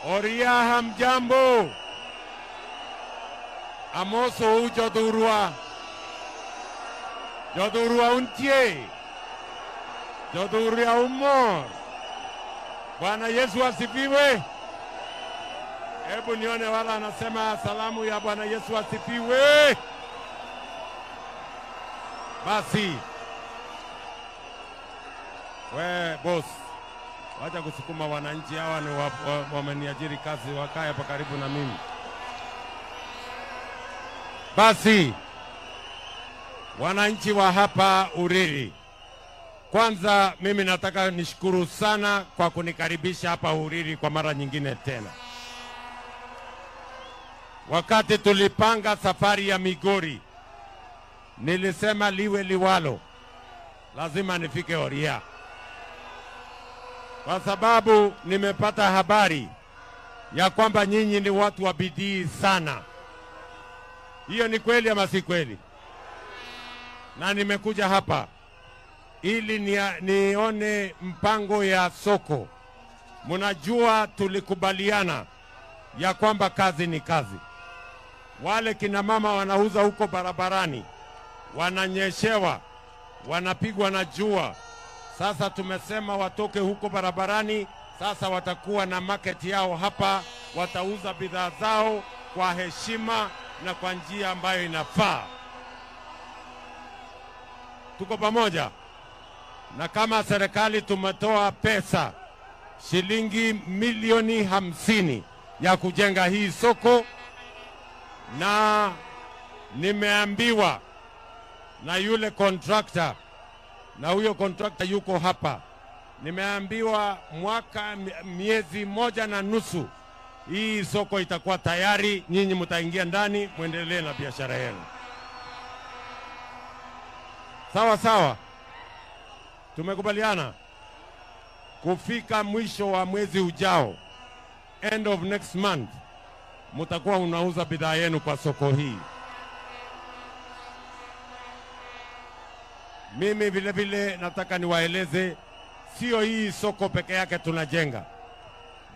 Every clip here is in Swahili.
Oria hamjambo. Amoso jodurua. Jodurua untie. Jodurua umor. Bwana Yesu asifiwe. Hebu nione wala anasema salamu ya Bwana Yesu asifiwe. Basi. We boss. Wacha kusukuma wananchi hawa ni wameniajiri kazi wakae hapa karibu na mimi. Basi. Wananchi wa hapa Uriri. Kwanza mimi nataka nishukuru sana kwa kunikaribisha hapa Uriri kwa mara nyingine tena. Wakati tulipanga safari ya Migori, nilisema liwe liwalo, lazima nifike Oria. Kwa sababu nimepata habari ya kwamba nyinyi ni watu wa bidii sana. Hiyo ni kweli ama si kweli? Na nimekuja hapa ili nione mpango ya soko. Mnajua tulikubaliana ya kwamba kazi ni kazi. Wale kina mama wanauza huko barabarani, wananyeshewa, wanapigwa na jua. Sasa tumesema watoke huko barabarani, sasa watakuwa na market yao hapa, watauza bidhaa zao kwa heshima na kwa njia ambayo inafaa. Tuko pamoja? Na kama serikali tumetoa pesa shilingi milioni 50 ya kujenga hii soko, na nimeambiwa na yule contractor, na huyo contractor yuko hapa, nimeambiwa miezi 1.5 hii soko itakuwa tayari, nyinyi mtaingia ndani muendelee na biashara yenu. Sawa sawa? Tumekubaliana kufika mwisho wa mwezi ujao, end of next month, mtakuwa unauza bidhaa yenu kwa soko hii. Mimi vile vile nataka niwaeleze, sio hii soko peke yake tunajenga.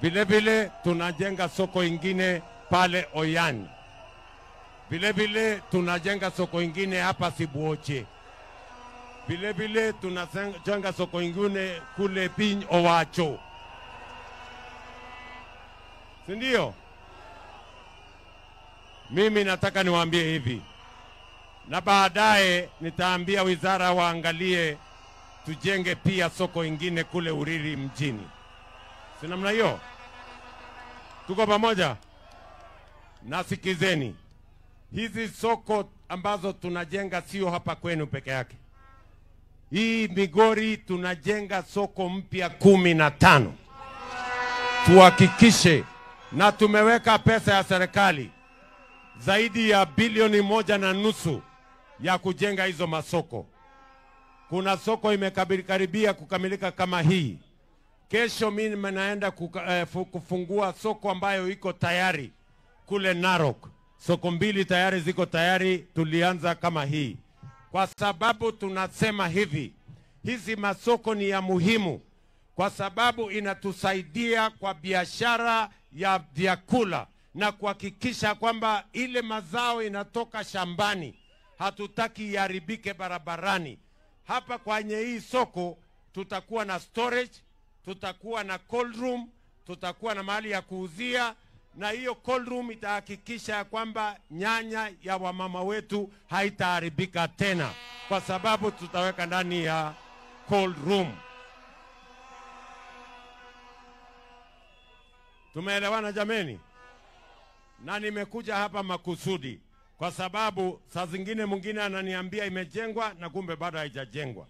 Vile vile tunajenga soko ingine pale Oyani. Vile vile tunajenga soko ingine hapa Sibuoche. Vile vile tunajenga soko ingine kule Piny Owacho. Si ndio? Mimi nataka niwaambie hivi, na baadaye nitaambia wizara waangalie tujenge pia soko ingine kule Uriri mjini. Si namna hiyo? Tuko pamoja? Nasikizeni, hizi soko ambazo tunajenga sio hapa kwenu peke yake. Hii Migori tunajenga soko mpya 15. Tuhakikishe, na tumeweka pesa ya serikali zaidi ya bilioni 1.5 ya kujenga hizo masoko. Kuna soko imekaribia kukamilika kama hii. Kesho mimi naenda kufungua soko ambayo iko tayari kule Narok. Soko 2 tayari ziko tayari, tulianza kama hii. Kwa sababu tunasema hivi, hizi masoko ni ya muhimu kwa sababu inatusaidia kwa biashara ya vyakula na kuhakikisha kwamba ile mazao inatoka shambani, hatutaki iharibike barabarani. Hapa kwenye hii soko tutakuwa na storage, tutakuwa na cold room, tutakuwa na mahali ya kuuzia, na hiyo cold room itahakikisha kwamba nyanya ya wamama wetu haitaharibika tena, kwa sababu tutaweka ndani ya cold room. Tumeelewana jameni? Na nimekuja hapa makusudi kwa sababu saa zingine mwingine ananiambia imejengwa na kumbe bado haijajengwa.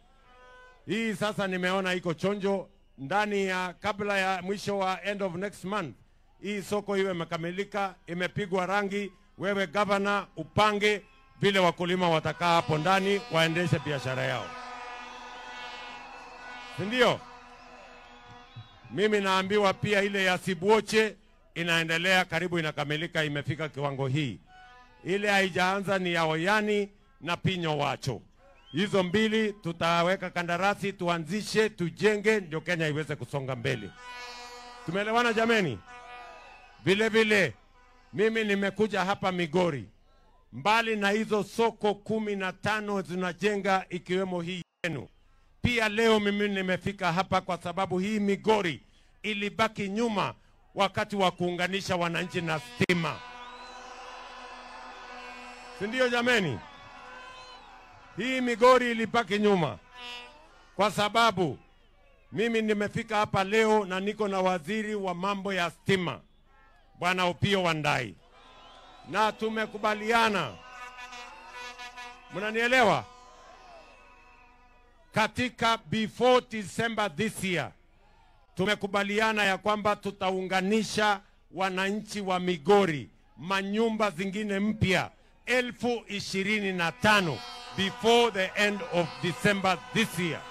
Hii sasa nimeona iko chonjo, ndani ya kabla ya mwisho wa end of next month hii soko iwe imekamilika, imepigwa rangi. Wewe governor upange vile wakulima watakaa hapo ndani waendeshe biashara yao. Si ndio? Mimi naambiwa pia ile ya Sibuoche inaendelea, karibu inakamilika, imefika kiwango hii. Ile haijaanza ni ya Oyani na Piny Owacho. Hizo 2 tutaweka kandarasi, tuanzishe, tujenge, ndio Kenya iweze kusonga mbele. Tumeelewana jameni? Vile vile mimi nimekuja hapa Migori, mbali na hizo soko 15 tunajenga ikiwemo hii yenu. Pia leo mimi nimefika hapa kwa sababu hii Migori ilibaki nyuma wakati wa kuunganisha wananchi na stima. Si ndio jameni? Hii Migori ilibaki nyuma kwa sababu mimi nimefika hapa leo na niko na waziri wa mambo ya stima, Bwana Opiyo Wandayi, na tumekubaliana, mnanielewa, katika before December this year tumekubaliana ya kwamba tutaunganisha wananchi wa Migori manyumba zingine mpya 25,000 before the end of December this year.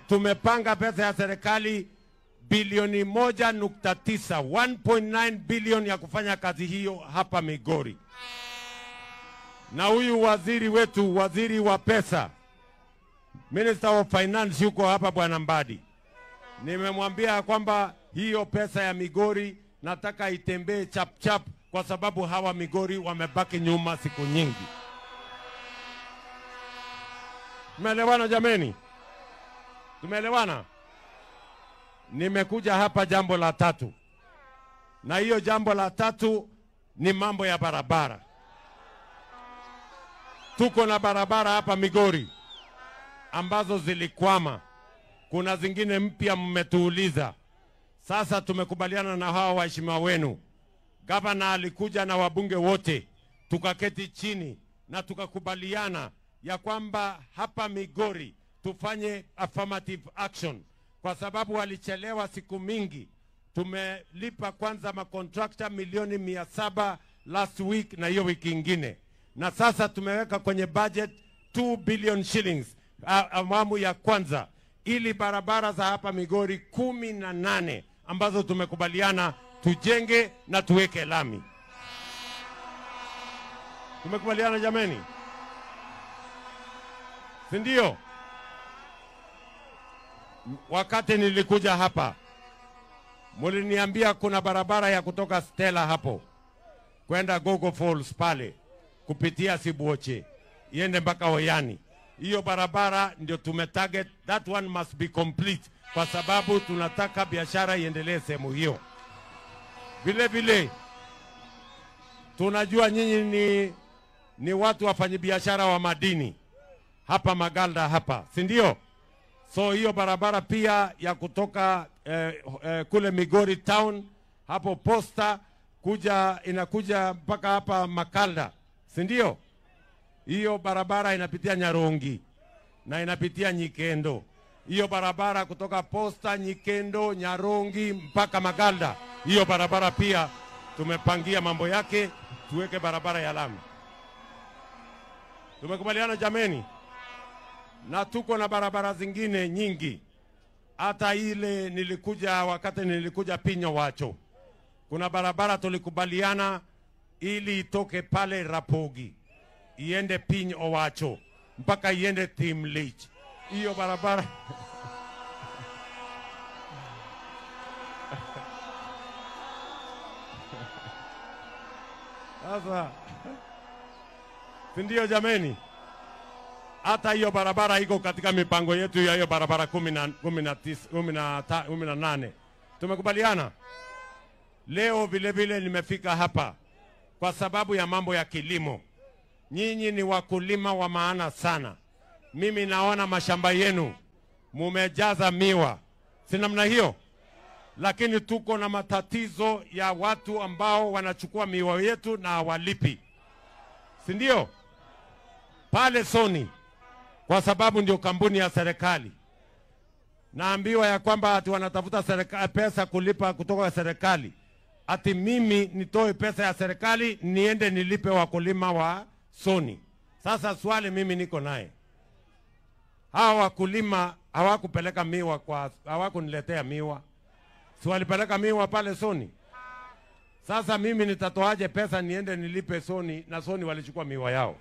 Tumepanga pesa ya serikali bilioni 1.9, 1.9 billion ya kufanya kazi hiyo hapa Migori. Na huyu waziri wetu, waziri wa pesa, Minister of Finance yuko hapa, Bwana Mbadi. Nimemwambia kwamba hiyo pesa ya Migori nataka itembee chap chap kwa sababu hawa Migori wamebaki nyuma siku nyingi. Tumeelewana jameni? Tumeelewana? Nimekuja hapa jambo la tatu. Na hiyo jambo la tatu ni mambo ya barabara. Tuko na barabara hapa Migori ambazo zilikwama. Kuna zingine mpya mmetuuliza. Sasa tumekubaliana na hawa waheshimiwa wenu. Gavana alikuja na wabunge wote, tukaketi chini na tukakubaliana ya kwamba hapa Migori tufanye affirmative action kwa sababu walichelewa siku mingi. Tumelipa kwanza makontrakta milioni 700 last week na hiyo wiki ingine. Na sasa tumeweka kwenye budget 2 billion shillings awamu ya kwanza ili barabara za hapa Migori 18 ambazo tumekubaliana tujenge na tuweke lami. Tumekubaliana jameni? Si ndio? Wakati nilikuja hapa muliniambia kuna barabara ya kutoka Stella hapo kwenda Gogo Falls pale kupitia Sibuoche iende mpaka Oyani. Hiyo barabara ndio tumetarget, that one must be complete kwa sababu tunataka biashara iendelee sehemu hiyo. Vile vile tunajua nyinyi ni watu wafanyabiashara wa madini hapa Magalda hapa, si ndio? So hiyo barabara pia ya kutoka kule Migori town hapo Posta inakuja mpaka hapa Makalda, si ndio? Hiyo barabara inapitia Nyarongi na inapitia Nyikendo. Hiyo barabara kutoka Posta, Nyikendo, Nyarongi mpaka Magalda, hiyo barabara pia tumepangia mambo yake tuweke barabara ya lami. Tumekubaliana jameni? Na tuko na barabara zingine nyingi. Hata ile wakati nilikuja Pinyo Wacho, kuna barabara tulikubaliana ili itoke pale Rapogi iende Pinyo Wacho mpaka iende Timlich. Hiyo barabara sasa, ndio jameni? Hata hiyo barabara iko katika mipango yetu ya hiyo barabara 18. Tumekubaliana. Leo vile vile nimefika hapa kwa sababu ya mambo ya kilimo. Nyinyi ni wakulima wa maana sana. Mimi naona mashamba yenu mumejaza miwa, si namna hiyo? Lakini tuko na matatizo ya watu ambao wanachukua miwa yetu na hawalipi, si ndio? Pale Soni, kwa sababu ndio kampuni ya serikali, naambiwa ya kwamba ati wanatafuta pesa kulipa kutoka serikali. Ati mimi nitoe pesa ya serikali niende nilipe wakulima wa Soni. Sasa swali mimi niko naye, hawa wakulima hawakupeleka miwa hawakuniletea miwa, si walipeleka miwa pale Soni? Sasa mimi nitatoaje pesa niende nilipe Soni na Soni walichukua miwa yao?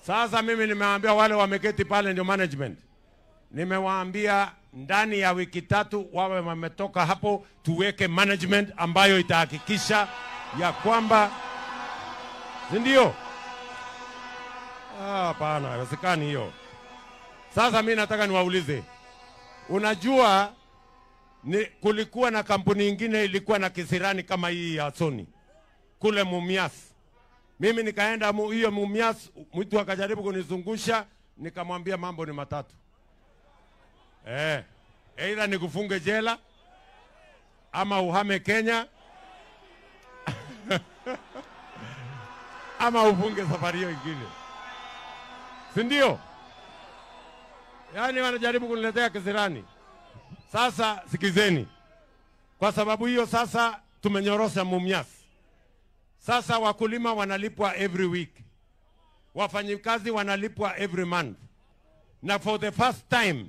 Sasa mimi nimeambia wale wameketi pale ndio management, Nimewaambia ndani ya wiki 3 wawe wametoka hapo, tuweke management ambayo itahakikisha ya kwamba, ndio. Hapana, haiwezekani hiyo. Sasa mimi nataka niwaulize, unajua kulikuwa na kampuni nyingine ilikuwa na kisirani kama hii ya Sony kule Mumias. Mimi nikaenda hiyo Mumias, mtu akajaribu kunizungusha, nikamwambia mambo ni matatu. Either nikufunge jela ama uhame Kenya ama ufunge safari hiyo ingine. Si ndio? Yaani wanajaribu kuniletea kisirani. Sasa sikizeni. Kwa sababu hiyo sasa tumenyorosha Mumias. Sasa wakulima wanalipwa every week. Wafanyikazi wanalipwa every month. Na for the first time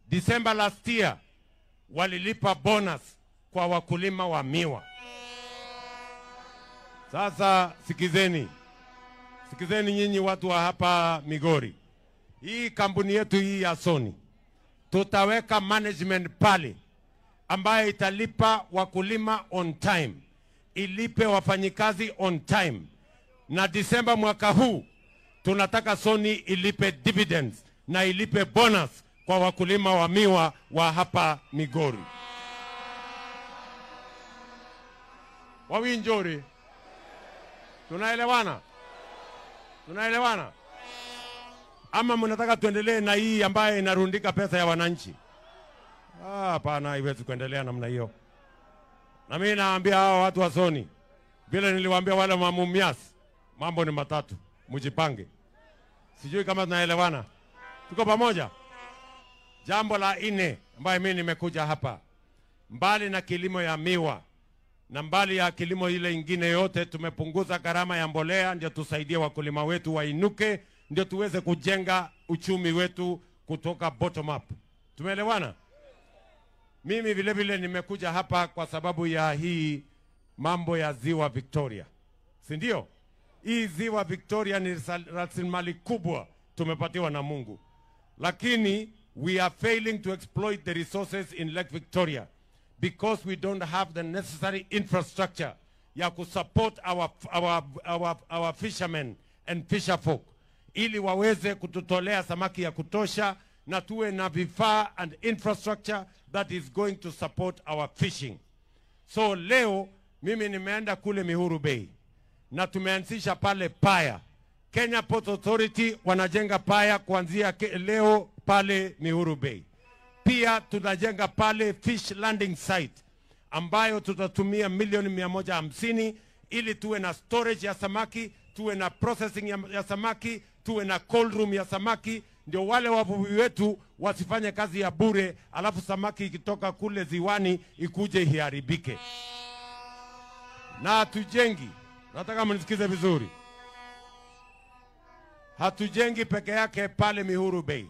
December last year walilipa bonus kwa wakulima wa miwa. Sasa sikizeni. Sikizeni nyinyi watu wa hapa Migori. Hii kampuni yetu hii ya Sony, tutaweka management pale ambaye italipa wakulima on time, ilipe wafanyikazi on time. Na Disemba mwaka huu tunataka Sony ilipe dividends na ilipe bonus kwa wakulima wa miwa wa hapa Migori. Wawinjori, tunaelewana? Tunaelewana? Ama mnataka tuendelee na hii ambaye inarundika pesa ya wananchi? Hapana, haiwezi kuendelea namna hiyo. Na mimi naambia hao watu wa Sony, vile niliwaambia wale wa Mumias, mambo ni matatu, mjipange. Sijui kama tunaelewana. Tuko pamoja? Jambo la 4 ambaye mimi nimekuja hapa, mbali na kilimo ya miwa na mbali ya kilimo ile ingine yote, tumepunguza gharama ya mbolea ndio tusaidie wakulima wetu wainuke, ndio tuweze kujenga uchumi wetu kutoka bottom up. Tumeelewana? Mimi vile vile nimekuja hapa kwa sababu ya hii mambo ya Ziwa Victoria. Si ndio? Hii Ziwa Victoria ni rasilimali kubwa tumepatiwa na Mungu. Lakini we are failing to exploit the resources in Lake Victoria because we don't have the necessary infrastructure ya kusupport our fishermen and fisherfolk ili waweze kututolea samaki ya kutosha na tuwe na vifaa and infrastructure that is going to support our fishing. So leo mimi nimeenda kule Mihuru Bay na tumeanzisha pale paya. Kenya Port Authority wanajenga paya kuanzia leo pale Mihuru Bay. Pia tunajenga pale fish landing site ambayo tutatumia milioni 150 ili tuwe na storage ya samaki, tuwe na processing ya samaki, tuwe na cold room ya samaki, ndio wale wavuvi wetu wasifanye kazi ya bure alafu samaki ikitoka kule ziwani ikuje iharibike. Na hatujengi, nataka mnisikize vizuri, hatujengi peke yake pale Mihuru Bay.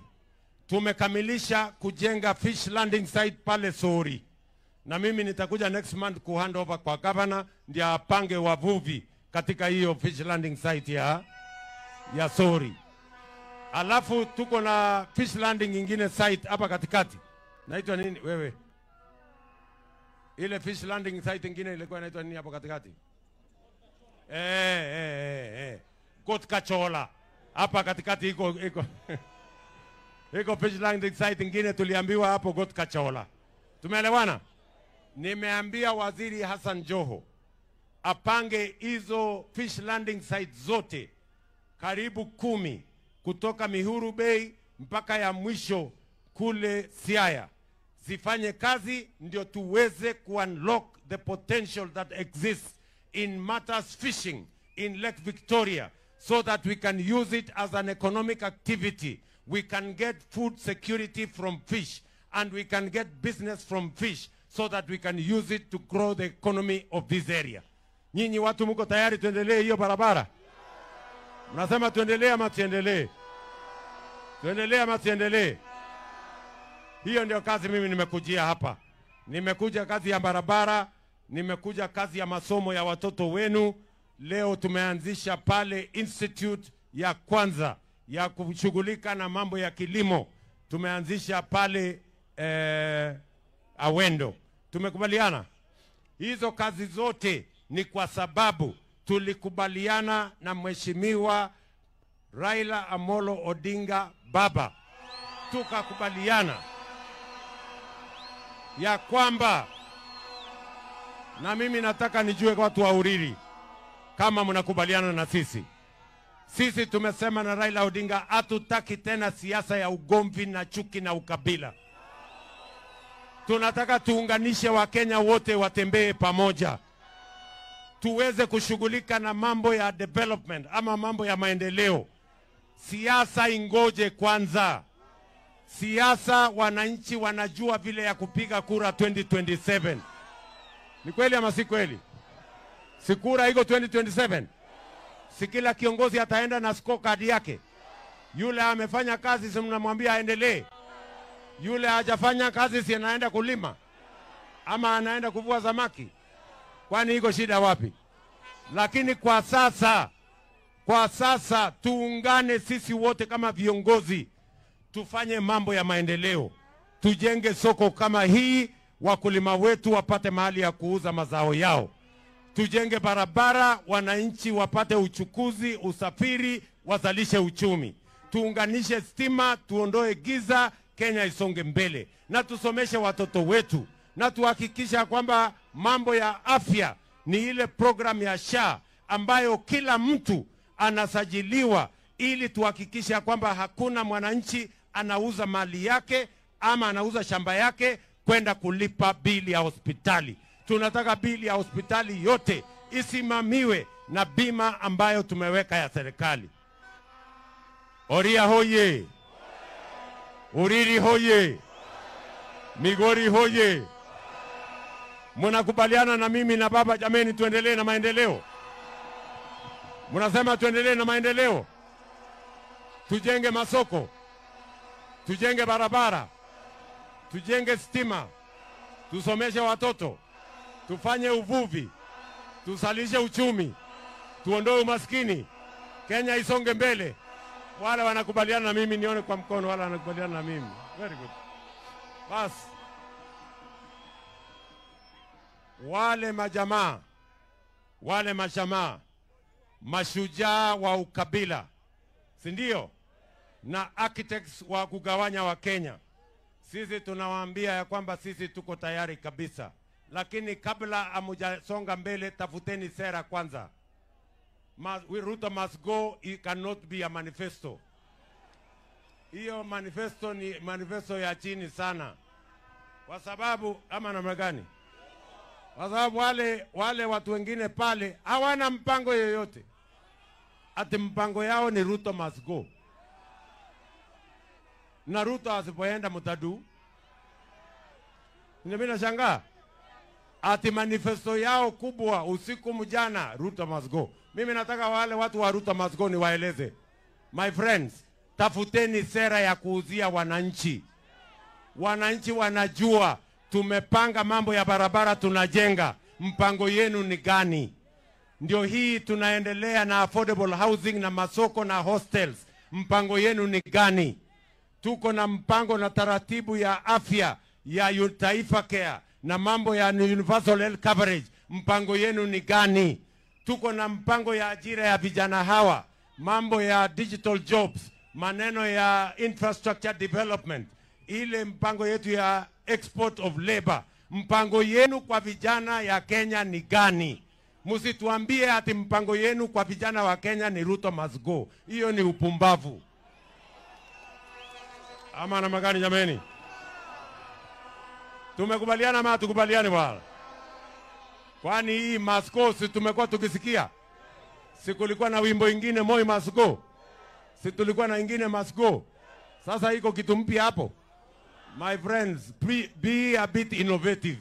Tumekamilisha kujenga fish landing site pale Sori. Na mimi nitakuja next month kuhand over kwa governor ndio apange wavuvi katika hiyo fish landing site ya Sori. Alafu tuko na fish landing ingine site hapa katikati. Naitwa nini wewe? Ile fish landing site ingine ilikuwa inaitwa nini hapo katikati? Kot Kachola. Hapa katikati iko iko fish landing site ingine tuliambiwa hapo Kot Kachola. Tumeelewana? Nimeambia Waziri Hassan Joho apange hizo fish landing site zote karibu 10 kutoka Mihuru Bay mpaka ya mwisho kule Siaya. Zifanye kazi ndio tuweze ku-unlock the potential that exists in matters fishing in Lake Victoria so that we can use it as an economic activity. We can get food security from fish and we can get business from fish so that we can use it to grow the economy of this area. Nyinyi watu mko tayari tuendelee hiyo barabara? Mnasema tuendelee ama tuendelee? Tuendelee ama tuendelee? Hiyo ndio kazi mimi nimekujia hapa. Nimekuja kazi ya barabara, nimekuja kazi ya masomo ya watoto wenu. Leo tumeanzisha pale institute ya kwanza ya kushughulika na mambo ya kilimo tumeanzisha pale Awendo. Tumekubaliana hizo kazi zote ni kwa sababu tulikubaliana na Mheshimiwa Raila Amolo Odinga baba, tukakubaliana ya kwamba, na mimi nataka nijue kwa watu wa Uriri kama mnakubaliana na sisi. Sisi tumesema na Raila Odinga hatutaki tena siasa ya ugomvi na chuki na ukabila. Tunataka tuunganishe Wakenya wote watembee pamoja. Tuweze kushughulika na mambo ya development ama mambo ya maendeleo. Siasa ingoje kwanza. Siasa wananchi wanajua vile ya kupiga kura 2027. Ni kweli ama si kweli? Si kura iko 2027? Si kila kiongozi ataenda na scorecard yake? Yule amefanya kazi si mnamwambia aendelee? Yule hajafanya kazi si anaenda kulima? Ama anaenda kuvua samaki? Kwani iko shida wapi? Lakini kwa sasa tuungane sisi wote kama viongozi, tufanye mambo ya maendeleo. Tujenge soko kama hii, wakulima wetu wapate mahali ya kuuza mazao yao. Tujenge barabara, wananchi wapate uchukuzi, usafiri, wazalishe uchumi. Tuunganishe stima, tuondoe giza, Kenya isonge mbele. Na tusomeshe watoto wetu. Na tuhakikisha kwamba mambo ya afya ni ile program ya SHA ambayo kila mtu anasajiliwa, ili tuhakikisha kwamba hakuna mwananchi anauza mali yake ama anauza shamba yake kwenda kulipa bili ya hospitali. Tunataka bili ya hospitali yote isimamiwe na bima ambayo tumeweka ya serikali. Oria hoye! Uriri hoye! Migori hoye! Mnakubaliana na mimi na baba jameni, tuendelee na maendeleo? Mnasema tuendelee na maendeleo? Tujenge masoko, tujenge barabara, tujenge stima, tusomeshe watoto, tufanye uvuvi, tusalishe uchumi, tuondoe umaskini, Kenya isonge mbele. Wale wanakubaliana na mimi nione kwa mkono, wale wanakubaliana na mimi. Very good. Bas. Wale majamaa, wale mashamaa, mashujaa wa ukabila, si ndio? Na architects wa kugawanya wa Kenya. Sisi tunawaambia ya kwamba sisi tuko tayari kabisa. Lakini kabla hamujasonga mbele, tafuteni sera kwanza. Ruto must go, it cannot be a manifesto. Hiyo manifesto ni manifesto ya chini sana. Kwa sababu, ama namna gani? Kwa sababu wale watu wengine pale hawana mpango yoyote. Ati mpango yao ni Ruto must go. Na Ruto asipoenda mutadu. Mimi nashangaa. Ati manifesto yao kubwa usiku mjana, Ruto must go. Mimi nataka wale watu wa Ruto must go ni waeleze. My friends, tafuteni sera ya kuuzia wananchi. Wananchi wanajua tumepanga mambo ya barabara tunajenga. Mpango yenu ni gani? Ndio hii tunaendelea na affordable housing na masoko na hostels. Mpango yenu ni gani? Tuko na mpango na taratibu ya afya ya Taifa Care na mambo ya universal health coverage. Mpango yenu ni gani? Tuko na mpango ya ajira ya vijana hawa, mambo ya digital jobs, maneno ya infrastructure development, ile mpango yetu ya export of labor. Mpango yenu kwa vijana ya Kenya ni gani? Msituambie ati mpango yenu kwa vijana wa Kenya ni Ruto must go. Hiyo ni upumbavu. Ama namna gani jameni? Tumekubaliana ama tukubaliane bwana? Kwani hii must go si tumekuwa tukisikia? Si kulikuwa na wimbo ingine Moi must go? Si tulikuwa na ingine must go? Sasa iko kitu mpya hapo. My friends, be a bit innovative.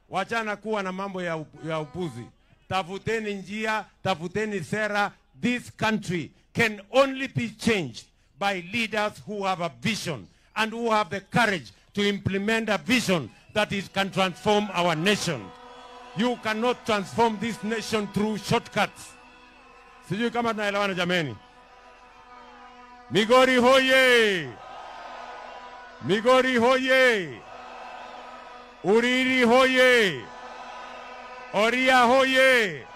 Wachana kuwa na mambo ya upuzi. Tafuteni njia, tafuteni sera. This country can only be changed by leaders who have a vision and who have the courage to implement a vision that can transform our nation. You cannot transform this nation through shortcuts. Sijui kama tunaelewana jameni. Migori hoye! Migori hoye! Uriri hoye! Oria hoye!